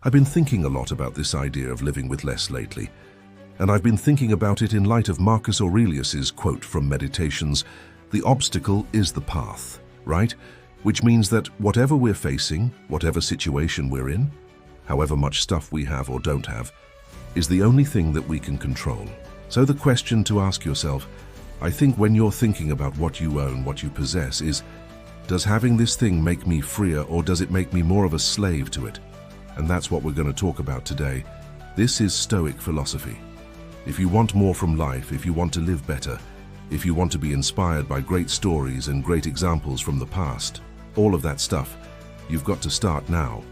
I've been thinking a lot about this idea of living with less lately, and I've been thinking about it in light of Marcus Aurelius's quote from Meditations, "The obstacle is the path," right? Which means that whatever we're facing, whatever situation we're in, however much stuff we have or don't have, is the only thing that we can control. So the question to ask yourself, I think when you're thinking about what you own, what you possess, is, does having this thing make me freer, or does it make me more of a slave to it? And that's what we're going to talk about today. This is Stoic philosophy. If you want more from life, if you want to live better, if you want to be inspired by great stories and great examples from the past, all of that stuff, you've got to start now.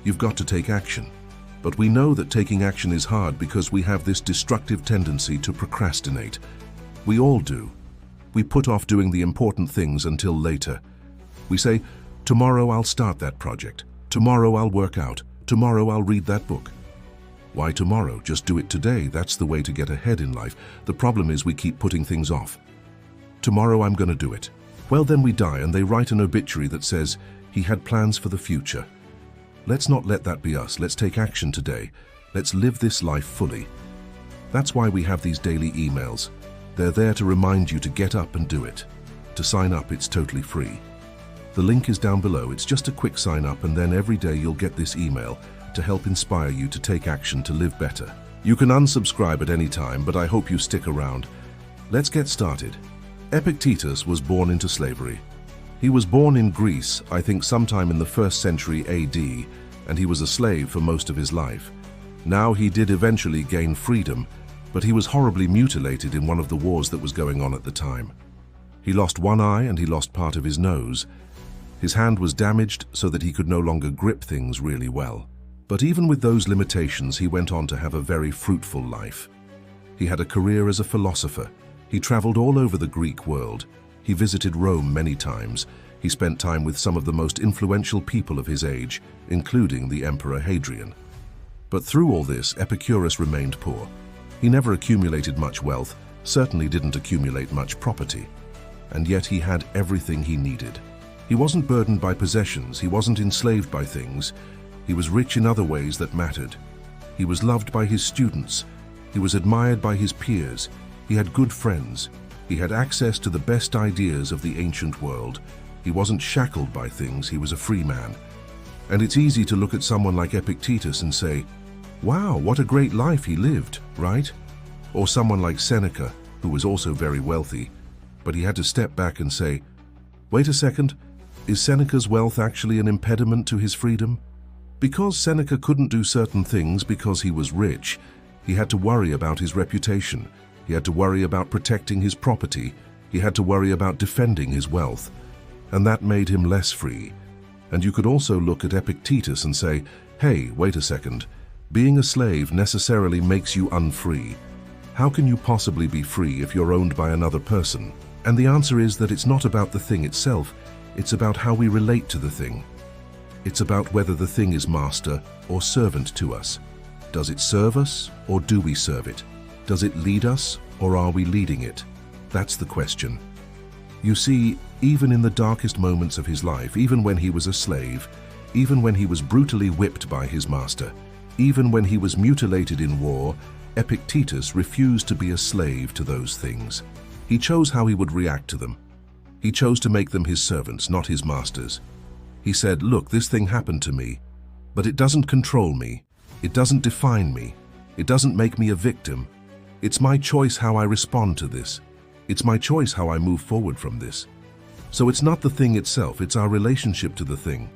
You've got to take action. But we know that taking action is hard because we have this destructive tendency to procrastinate. We all do. We put off doing the important things until later. We say, tomorrow I'll start that project. Tomorrow I'll work out. Tomorrow I'll read that book. Why tomorrow? Just do it today. That's the way to get ahead in life. The problem is we keep putting things off. Tomorrow I'm going to do it. Well, then we die and they write an obituary that says he had plans for the future. Let's not let that be us. Let's take action today. Let's live this life fully. That's why we have these daily emails. They're there to remind you to get up and do it. To sign up, it's totally free. The link is down below. It's just a quick sign up, and then every day you'll get this email to help inspire you to take action to live better. You can unsubscribe at any time, but I hope you stick around. Let's get started. Epictetus was born into slavery. He was born in Greece, I think sometime in the 1st century AD, and he was a slave for most of his life. Now he did eventually gain freedom, but he was horribly mutilated in one of the wars that was going on at the time. He lost one eye and he lost part of his nose. His hand was damaged so that he could no longer grip things really well. But even with those limitations, he went on to have a very fruitful life. He had a career as a philosopher. He traveled all over the Greek world. He visited Rome many times. He spent time with some of the most influential people of his age, including the Emperor Hadrian. But through all this, Epicurus remained poor. He never accumulated much wealth, certainly didn't accumulate much property. And yet he had everything he needed. He wasn't burdened by possessions. He wasn't enslaved by things. He was rich in other ways that mattered. He was loved by his students. He was admired by his peers. He had good friends. He had access to the best ideas of the ancient world. He wasn't shackled by things. He was a free man. And it's easy to look at someone like Epictetus and say, wow, what a great life he lived, right? Or someone like Seneca, who was also very wealthy, but he had to step back and say, wait a second, is Seneca's wealth actually an impediment to his freedom? Because Seneca couldn't do certain things because he was rich, he had to worry about his reputation. He had to worry about protecting his property. He had to worry about defending his wealth. And that made him less free. And you could also look at Epictetus and say, hey, wait a second. Being a slave necessarily makes you unfree. How can you possibly be free if you're owned by another person? And the answer is that it's not about the thing itself. It's about how we relate to the thing. It's about whether the thing is master or servant to us. Does it serve us or do we serve it? Does it lead us or are we leading it? That's the question. You see, even in the darkest moments of his life, even when he was a slave, even when he was brutally whipped by his master, even when he was mutilated in war, Epictetus refused to be a slave to those things. He chose how he would react to them. He chose to make them his servants, not his masters. He said, look, this thing happened to me, but it doesn't control me. It doesn't define me. It doesn't make me a victim. It's my choice how I respond to this. It's my choice how I move forward from this. So it's not the thing itself, it's our relationship to the thing.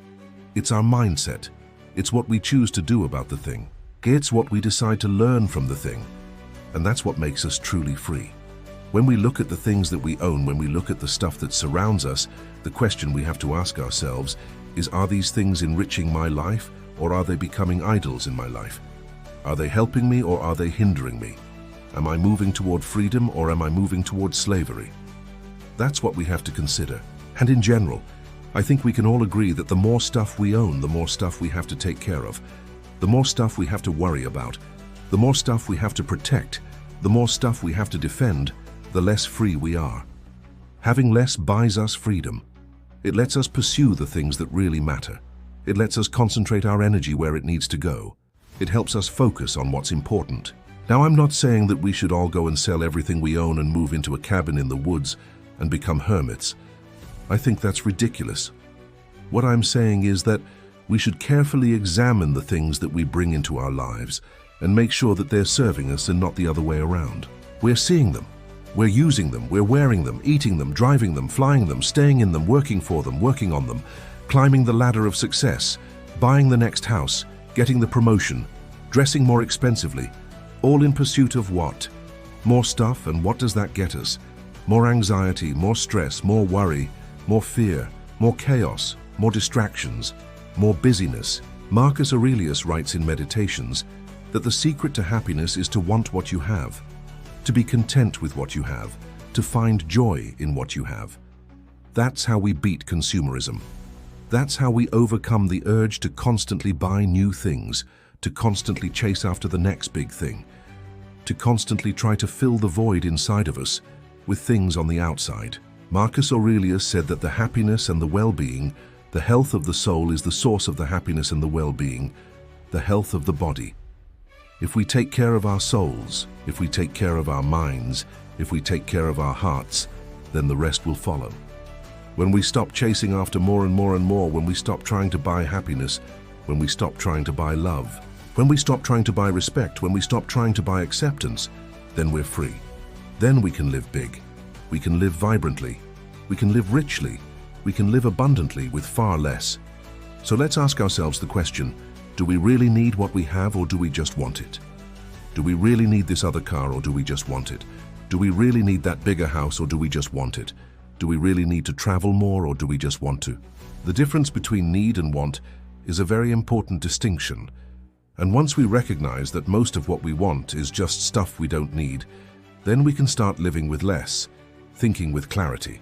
It's our mindset. It's what we choose to do about the thing. It's what we decide to learn from the thing. And that's what makes us truly free. When we look at the things that we own, when we look at the stuff that surrounds us, the question we have to ask ourselves is, are these things enriching my life, or are they becoming idols in my life? Are they helping me or are they hindering me? Am I moving toward freedom or am I moving toward slavery? That's what we have to consider. And in general, I think we can all agree that the more stuff we own, the more stuff we have to take care of, the more stuff we have to worry about, the more stuff we have to protect, the more stuff we have to defend, the less free we are. Having less buys us freedom. It lets us pursue the things that really matter. It lets us concentrate our energy where it needs to go. It helps us focus on what's important. Now, I'm not saying that we should all go and sell everything we own and move into a cabin in the woods and become hermits. I think that's ridiculous. What I'm saying is that we should carefully examine the things that we bring into our lives and make sure that they're serving us and not the other way around. We're seeing them, we're using them, we're wearing them, eating them, driving them, flying them, staying in them, working for them, working on them, climbing the ladder of success, buying the next house, getting the promotion, dressing more expensively, all in pursuit of what? More stuff, and what does that get us? More anxiety, more stress, more worry, more fear, more chaos, more distractions, more busyness. Marcus Aurelius writes in Meditations that the secret to happiness is to want what you have, to be content with what you have, to find joy in what you have. That's how we beat consumerism. That's how we overcome the urge to constantly buy new things, to constantly chase after the next big thing, to constantly try to fill the void inside of us with things on the outside. Marcus Aurelius said that the happiness and the well-being, the health of the soul is the source of the happiness and the well-being, the health of the body. If we take care of our souls, if we take care of our minds, if we take care of our hearts, then the rest will follow. When we stop chasing after more and more and more, when we stop trying to buy happiness, when we stop trying to buy love, when we stop trying to buy respect, when we stop trying to buy acceptance, then we're free. Then we can live big. We can live vibrantly. We can live richly. We can live abundantly with far less. So let's ask ourselves the question, do we really need what we have, or do we just want it? Do we really need this other car, or do we just want it? Do we really need that bigger house, or do we just want it? Do we really need to travel more, or do we just want to? The difference between need and want is a very important distinction. And once we recognize that most of what we want is just stuff we don't need, then we can start living with less, thinking with clarity.